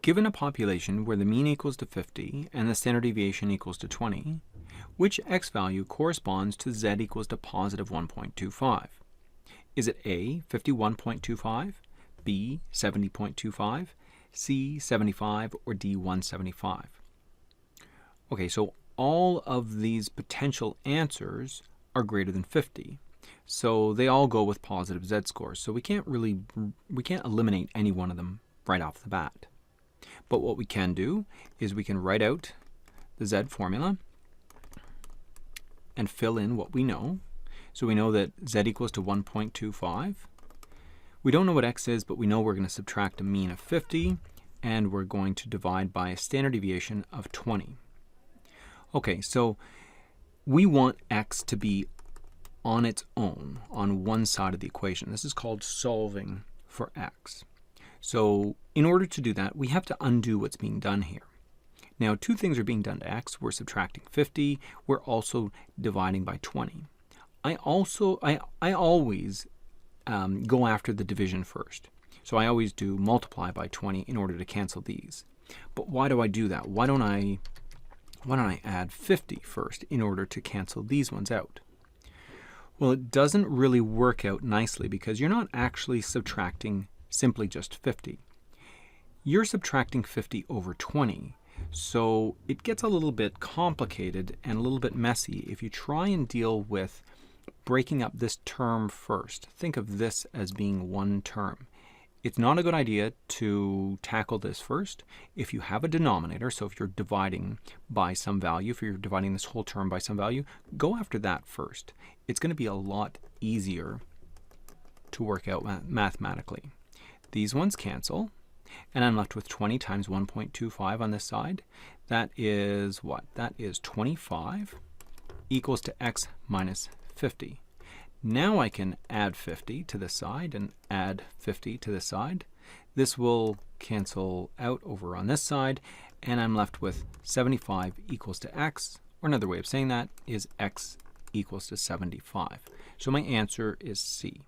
Given a population where the mean equals to 50 and the standard deviation equals to 20, which x value corresponds to z equals to positive 1.25? Is it A, 51.25, B, 70.25, C, 75, or D, 175? Okay, so all of these potential answers are greater than 50. So they all go with positive z-scores. So we can't eliminate any one of them right off the bat. But what we can do is we can write out the z formula and fill in what we know. So we know that z equals to 1.25. We don't know what x is, but we know we're going to subtract a mean of 50, and we're going to divide by a standard deviation of 20. Okay, so we want x to be on its own, on one side of the equation. This is called solving for x. So in order to do that, we have to undo what's being done here. Now, two things are being done to x. We're subtracting 50. We're also dividing by 20. I always go after the division first. So I always do multiply by 20 in order to cancel these. But why do I do that? Why don't I add 50 first in order to cancel these ones out? Well, it doesn't really work out nicely because you're not actually subtracting simply just 50. You're subtracting 50 over 20. So it gets a little bit complicated and a little bit messy if you try and deal with breaking up this term first. Think of this as being one term. It's not a good idea to tackle this first. If you have a denominator, so if you're dividing by some value, if you're dividing this whole term by some value, go after that first. It's going to be a lot easier to work out mathematically. These ones cancel, and I'm left with 20 times 1.25 on this side. That is what? That is 25 equals to x minus 50. Now I can add 50 to this side and add 50 to this side. This will cancel out over on this side, and I'm left with 75 equals to x, or another way of saying that is x equals to 75. So my answer is C.